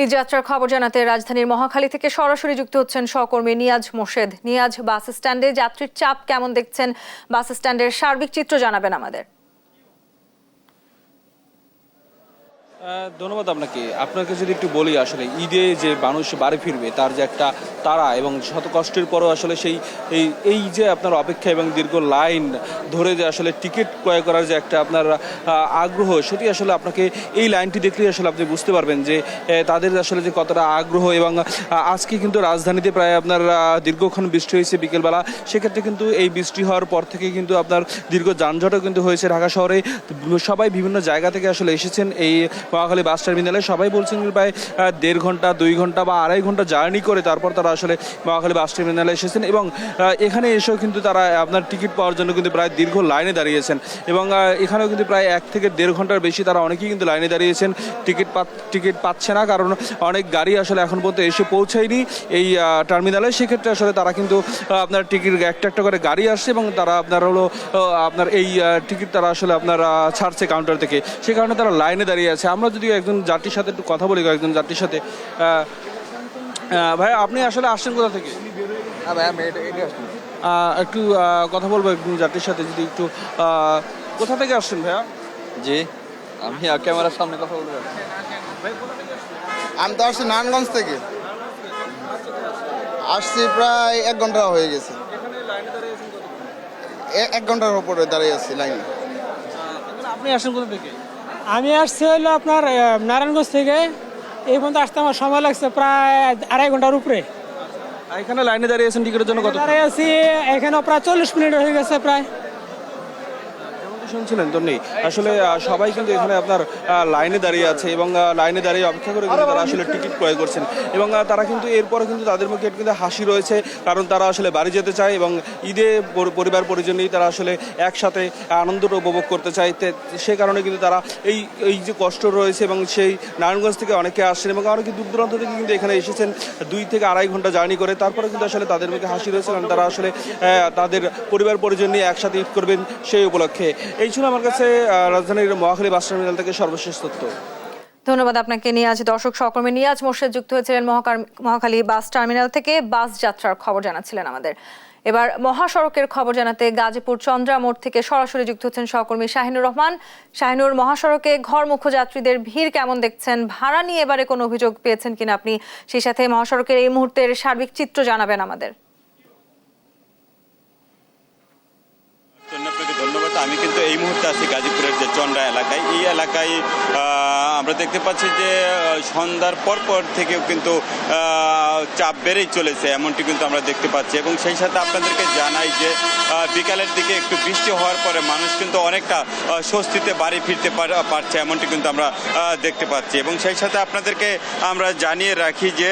এই যাত্রার খবর জানাতে রাজধানীর মহাখালী থেকে সরাসরি যুক্ত হচ্ছেন সহকর্মী নিয়াজ মোর্শেদ। নিয়াজ, বাস স্ট্যান্ডে যাত্রীর চাপ কেমন দেখছেন? বাস স্ট্যান্ডের সার্বিক চিত্র জানাবেন আমাদের। ধন্যবাদ আপনাকে যদি একটু বলি, আসলে ঈদে যে মানুষ বাড়ি ফিরবে তার যে একটা তাড়া এবং শত কষ্টের পরও আসলে সেই এই যে আপনার অপেক্ষা এবং দীর্ঘ লাইন ধরে যে আসলে টিকিট ক্রয় করার যে একটা আপনার আগ্রহ, সেটি আসলে আপনাকে এই লাইনটি দেখলেই আসলে আপনি বুঝতে পারবেন যে তাদের আসলে যে কতটা আগ্রহ। এবং আজকে কিন্তু রাজধানীতে প্রায় আপনার দীর্ঘক্ষণ বৃষ্টি হয়েছে বিকেলবেলা, সেক্ষেত্রে কিন্তু এই বৃষ্টি হওয়ার পর থেকে কিন্তু আপনার দীর্ঘ যানজটও কিন্তু হয়েছে ঢাকা শহরে। সবাই বিভিন্ন জায়গা থেকে আসলে এসেছেন এই মহাখালী বাস টার্মিনালে। সবাই বলছেন প্রায় 1.5 ঘন্টা 2 ঘন্টা বা 2.5 ঘন্টা জার্নি করে তারপর তারা আসলে মহাখালী বাস টার্মিনালে এসেছেন এবং এখানে এসেও কিন্তু তারা আপনার টিকিট পাওয়ার জন্য কিন্তু প্রায় দীর্ঘ লাইনে দাঁড়িয়েছেন এবং এখানেও কিন্তু প্রায় 1 থেকে 1.5 ঘন্টার বেশি তারা অনেকেই কিন্তু লাইনে দাঁড়িয়েছেন। টিকিট পাচ্ছে না, কারণ অনেক গাড়ি আসলে এখন পর্যন্ত এসে পৌঁছায়নি এই টার্মিনালে। সেক্ষেত্রে আসলে তারা কিন্তু আপনার টিকিট একটা একটা করে গাড়ি আসছে এবং তারা আপনার এই টিকিট তারা আসলে আপনার ছাড়ছে কাউন্টার থেকে, সে কারণে তারা লাইনে দাঁড়িয়ে আছে। আমরা যদি একজন যাত্রীর সাথে একটু কথা বলি, কয়েকজন যাত্রীর সাথে। ভাই, আপনি আসলে আসছেন কোথা থেকে? একটু কথা বলবো একজন যাত্রীর সাথে, যদি একটু কোথা থেকে আসছেন ভাইয়া? জি, আমি ক্যামেরার সামনে কথা বলবো। আমি তো আসছি নারায়ণগঞ্জ থেকে, আসছি প্রায় 1 ঘন্টা হয়ে গেছে। 1 ঘন্টার উপরে দাঁড়িয়ে আছি লাইনে। আপনি আসছেন কোথা থেকে? আমি আসছি হলো আপনার নারায়ণগঞ্জ থেকে। এই পর্যন্ত আসতে আমার সময় লাগছে প্রায় 2.5 ঘন্টার উপরে। এখানে লাইনে দাঁড়িয়ে আছেন টিকিটের জন্য? কত দাঁড়িয়ে আছি এখানে প্রায় 40 মিনিট হয়ে গেছে প্রায়। শুনছিলেন তো নেই, আসলে সবাই কিন্তু এখানে আপনার লাইনে দাঁড়িয়ে আছে এবং লাইনে দাঁড়িয়ে অপেক্ষা করে কিন্তু তারা আসলে টিকিট ক্রয় করছেন এবং তারা কিন্তু এরপরে কিন্তু তাদের মুখে কিন্তু হাসি রয়েছে, কারণ তারা আসলে বাড়ি যেতে চায় এবং ঈদে পরিবার পরিজন নিয়ে তারা আসলে একসাথে আনন্দটা উপভোগ করতে চায়। সে কারণে কিন্তু তারা এই যে কষ্ট রয়েছে এবং সেই নারায়ণগঞ্জ থেকে অনেকে আসছেন এবং অনেকে দূর দূরান্ত থেকে কিন্তু এখানে এসেছেন 2 থেকে 2.5 ঘন্টা জার্নি করে। তারপরে কিন্তু আসলে তাদের মুখে হাসি রয়েছে, কারণ তারা আসলে তাদের পরিবার পরিজন নিয়ে একসাথে ঈদ করবেন সেই উপলক্ষে। এই ছিল আমার কাছে রাজধানীর মহাখালী বাস টার্মিনাল থেকে সর্বশেষ তথ্য। ধন্যবাদ আপনাকে নিয়াজ। দর্শক সহকর্মী নিয়াজ মোর্শেদ যুক্ত হয়েছিলেন মহাখালী বাস টার্মিনাল থেকে, বাস যাত্রার খবর জানাচ্ছিলেন আমাদের। এবার মহাসড়কের খবর জানাতে গাজীপুর চন্দ্রা মোড় থেকে সরাসরি যুক্ত হচ্ছেন সহকর্মী শাহিনুর রহমান। শাহিনুর, মহাসড়কে ঘরমুখো যাত্রীদের ভিড় কেমন দেখছেন? ভাড়া নিয়ে এবারে কোনো অভিযোগ পেয়েছেন কিনা আপনি? সেই সাথে মহাসড়কের এই মুহূর্তের সার্বিক চিত্র জানাবেন আমাদের। ধন্যবাদ। আমি কিন্তু এই মুহূর্তে আছি গাজীপুরের যে চন্দ্রা এলাকায়। এই এলাকায় আমরা দেখতে পাচ্ছি যে সন্ধ্যার পর থেকেও কিন্তু চাপ বেড়েই চলেছে, এমনটি কিন্তু আমরা দেখতে পাচ্ছি এবং সেই সাথে আপনাদেরকে জানাই যে বিকালের দিকে একটু বৃষ্টি হওয়ার পরে মানুষ কিন্তু অনেকটা স্বস্তিতে বাড়ি ফিরতে পারছে, এমনটি কিন্তু আমরা দেখতে পাচ্ছি এবং সেই সাথে আপনাদেরকে আমরা জানিয়ে রাখি যে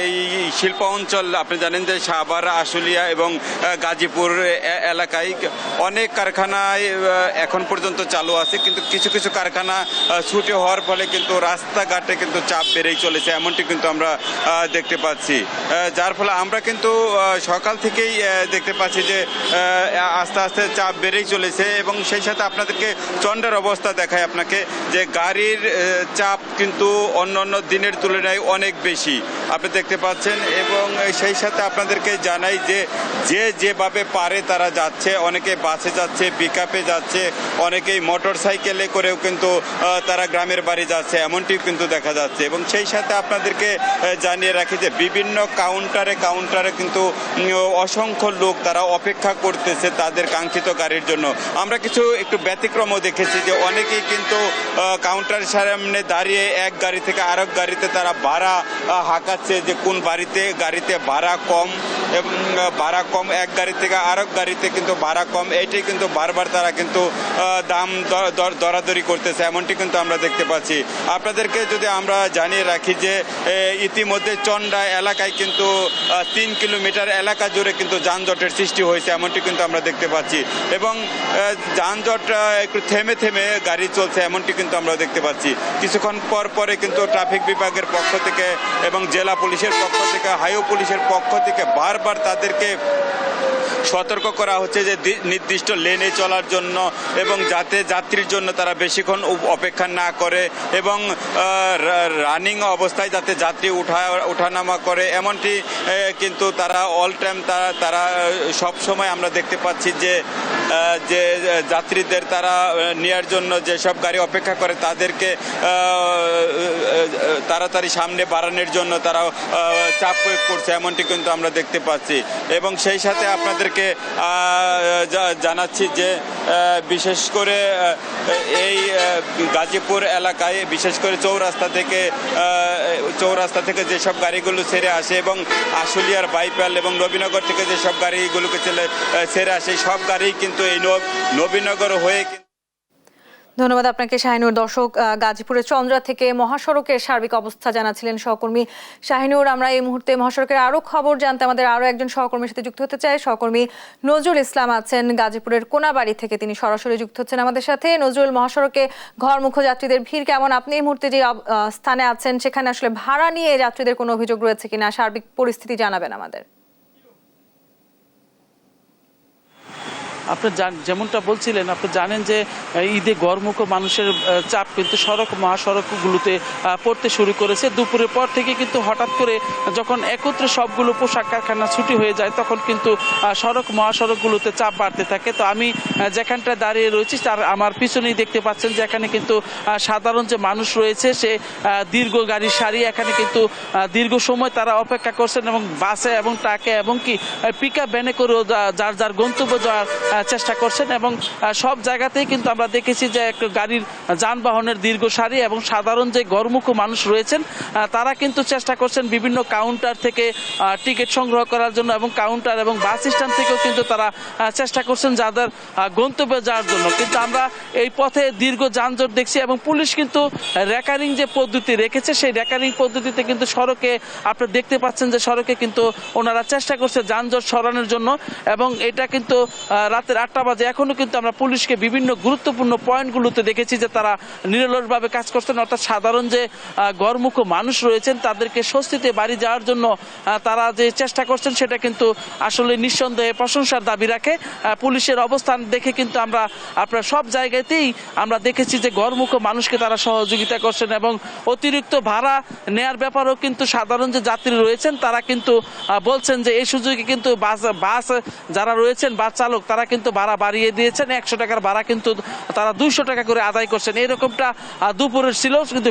এই শিল্প অঞ্চল, আপনি জানেন যে সাভার, আশুলিয়া এবং গাজীপুর এলাকায় অনেক কারখানায় এখন পর্যন্ত চালু আছে, কিন্তু কিছু কিছু কারখানা ছুটি হওয়ার ফলে কিন্তু রাস্তাঘাটে কিন্তু চাপ বেড়েই চলেছে, এমনটি কিন্তু আমরা দেখতে পাচ্ছি। যার ফলে আমরা কিন্তু সকাল থেকেই দেখতে পাচ্ছি যে আস্তে আস্তে চাপ বেড়েই চলেছে এবং সেই সাথে আপনাদেরকে চন্দ্রার অবস্থা দেখায় আপনাকে, যে গাড়ির চাপ কিন্তু অন্য দিনের তুলনায় অনেক বেশি আপনি দেখতে পাচ্ছেন এবং সেই সাথে আপনাদেরকে জানাই যে যেভাবে পারে তারা যাচ্ছে, অনেকে বাসে যাচ্ছে, পিকআপে যাচ্ছে, অনেকেই মোটর সাইকেলে করেও কিন্তু তারা গ্রামের বাড়ি যাচ্ছে, এমনটি কিন্তু দেখা যাচ্ছে এবং সেই সাথে আপনাদেরকে জানিয়ে রাখি যে বিভিন্ন কাউন্টারে কিন্তু অসংখ্য লোক তারা অপেক্ষা করতেছে তাদের কাঙ্ক্ষিত গাড়ির জন্য। আমরা কিছু একটু ব্যতিক্রমও দেখেছি যে অনেকেই কিন্তু কাউন্টারের সামনে দাঁড়িয়ে এক গাড়ি থেকে আরেক গাড়িতে তারা ভাড়া হাঁকাচ্ছে যে কোন গাড়িতে ভাড়া কম এবং ভাড়া কম, এক গাড়ি থেকে আরেক গাড়িতে কিন্তু ভাড়া কম, এইটাই কিন্তু বারবার তারা কিন্তু দাম দরাদরি করতেছে, এমনটি কিন্তু আমরা দেখতে পাচ্ছি। আপনাদেরকে যদি আমরা জানিয়ে রাখি যে ইতিমধ্যে চন্দ্রা এলাকায় কিন্তু 3 কিলোমিটার এলাকা জুড়ে কিন্তু যানজটের সৃষ্টি হয়েছে, এমনটি কিন্তু আমরা দেখতে পাচ্ছি এবং যানজট একটু থেমে গাড়ি চলছে, এমনটি কিন্তু আমরা দেখতে পাচ্ছি। কিছুক্ষণ পরে কিন্তু ট্রাফিক বিভাগের পক্ষ থেকে এবং জেলা পুলিশের পক্ষ থেকে, হাইওয়ে পুলিশের পক্ষ থেকে বারবার তাদেরকে সতর্ক করা হচ্ছে যে নির্দিষ্ট লেনে চলার জন্য এবং যাতে যাত্রীর জন্য তারা বেশিক্ষণ অপেক্ষা না করে এবং রানিং অবস্থায় যাতে যাত্রী ওঠানামা করে এমনটি কিন্তু তারা অল টাইম তারা সব সময় আমরা দেখতে পাচ্ছি যে যাত্রীদের তারা নেওয়ার জন্য যেসব গাড়ি অপেক্ষা করে তাদেরকে তাড়াতাড়ি সামনে বাড়ানোর জন্য তারা চাপ প্রয়োগ করছে এমনটি কিন্তু আমরা দেখতে পাচ্ছি এবং সেই সাথে আপনাদেরকে জানাচ্ছি যে বিশেষ করে এই গাজীপুর এলাকায় বিশেষ করে চৌরাস্তা থেকে যেসব গাড়িগুলো ছেড়ে আসে এবং আশুলিয়ার বাইপাল এবং নবীনগর থেকে যেসব গাড়িগুলোকে ছেড়ে আসে সব গাড়ি কিন্তু এই নবীনগর হয়ে ধন্যবাদ আপনাকে শাহিনুর। দর্শক, গাজীপুরের চন্দ্রা থেকে মহাসড়কের সার্বিক অবস্থা জানাচ্ছিলেন সহকর্মী শাহিনুর। আমরা এই মুহূর্তে মহাসড়কের আরো খবর জানতে আমাদের আরো একজন সহকর্মীর সাথে যুক্ত হতে চাই। সহকর্মী নজরুল ইসলাম আছেন গাজীপুরের কোনাবাড়ি থেকে, তিনি সরাসরি যুক্ত হচ্ছেন আমাদের সাথে। নজরুল, মহাসড়কে ঘরমুখ যাত্রীদের ভিড় কেমন? আপনি এই মুহূর্তে যে স্থানে আছেন সেখানে আসলে ভাড়া নিয়ে যাত্রীদের কোনো অভিযোগ রয়েছে কিনা, সার্বিক পরিস্থিতি জানাবেন আমাদের। আপনি যেমনটা বলছিলেন, আপনি জানেন যে ঈদে গড়মুখ মানুষের চাপ কিন্তু মহাসড়কগুলোতে পড়তে শুরু করেছে। দুপুরের পর থেকে কিন্তু হঠাৎ করে যখন একত্রে সবগুলো পোশাক কারখানা ছুটি হয়ে যায় তখন কিন্তু মহাসড়কগুলোতে চাপ বাড়তে থাকে। তো আমি যেখানটা দাঁড়িয়ে রয়েছি তার আমার পিছনেই দেখতে পাচ্ছেন যে এখানে কিন্তু সাধারণ যে মানুষ রয়েছে সে দীর্ঘ গাড়ির সারি, এখানে কিন্তু দীর্ঘ সময় তারা অপেক্ষা করছেন এবং বাসে এবং ট্রাকে এবং কি পিক আপ ভ্যানে করেও যার গন্তব্য যাওয়ার চেষ্টা করছেন এবং সব জায়গাতেই কিন্তু আমরা দেখেছি যে গাড়ির যানবাহনের দীর্ঘ সারি এবং সাধারণ যে গড়মুখ মানুষ রয়েছেন তারা কিন্তু চেষ্টা করছেন বিভিন্ন কাউন্টার থেকে টিকিট সংগ্রহ করার জন্য এবং কাউন্টার এবং বাস স্ট্যান্ড থেকেও কিন্তু তারা চেষ্টা করছেন যাদের গন্তব্যে যাওয়ার জন্য। কিন্তু আমরা এই পথে দীর্ঘ যানজট দেখছি এবং পুলিশ কিন্তু রেকারিং যে পদ্ধতি রেখেছে সেই রেকারিং পদ্ধতিতে কিন্তু সড়কে আপনারা দেখতে পাচ্ছেন যে সড়কে কিন্তু ওনারা চেষ্টা করছে যানজট সরানোর জন্য এবং এটা কিন্তু রাতের 8টা বাজে এখনো কিন্তু আমরা পুলিশকে বিভিন্ন গুরুত্বপূর্ণ পয়েন্টগুলোতে দেখেছি যে তারা নিরলসভাবে কাজ করছেন। অর্থাৎ সাধারণ যে গড়মুখ মানুষ রয়েছেন তাদেরকে স্বস্তিতে বাড়ি যাওয়ার জন্য তারা যে চেষ্টা করছেন সেটা কিন্তু আসলে নিঃসন্দেহে প্রশংসার দাবি রাখে। পুলিশের অবস্থান দেখে কিন্তু আপনার সব জায়গাতেই আমরা দেখেছি যে গড়মুখ মানুষকে তারা সহযোগিতা করছেন এবং অতিরিক্ত ভাড়া নেয়ার ব্যাপারেও কিন্তু সাধারণ যে যাত্রী রয়েছেন তারা কিন্তু বলছেন যে এই সুযোগে কিন্তু বাস যারা রয়েছেন বাস চালক তারা কিন্তু ভাড়া বাড়িয়ে দিয়েছেন। 100 টাকার ভাড়া কিন্তু তারা 200 টাকা করে আদায় করছেন। এরকমটা দুপুরের ছিল, কিন্তু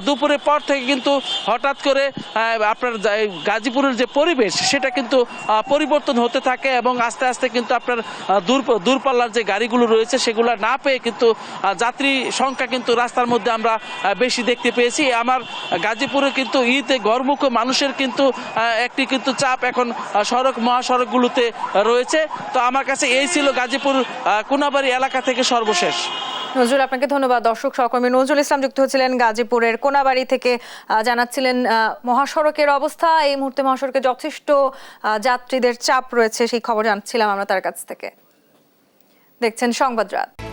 দুপুরের পর থেকে কিন্তু হঠাৎ করে আপনার গাজীপুরের যে পরিবেশ সেটা কিন্তু পরিবর্তন হতে থাকে এবং আস্তে আস্তে কিন্তু আপনার দূরপাল্লার যে গাড়িগুলো রয়েছে সেগুলো না পেয়ে কিন্তু যাত্রী সংখ্যা কিন্তু রাস্তার মধ্যে আমরা বেশি দেখতে পেয়েছি। আমার গাজীপুরে কিন্তু ঈদে গড়মুখ মানুষের কিন্তু একটি কিন্তু চাপ এখন মহাসড়কগুলোতে রয়েছে। তো আমার কাছে এই ছিল গাজীপুর কোনাবাড়ি এলাকা থেকে সর্বশেষ। নজরুল, আপনাকে ধন্যবাদ। দর্শক, সহকর্মী নজরুল ইসলাম যুক্ত হচ্ছিলেন গাজীপুরের কোনাবাড়ি থেকে, জানাচ্ছিলেন মহাসড়কের অবস্থা। এই মুহূর্তে মহাসড়কে যথেষ্ট যাত্রীদের চাপ রয়েছে, সেই খবর জানছিলাম আমরা তার কাছ থেকে। দেখছেন সংবাদ রাত।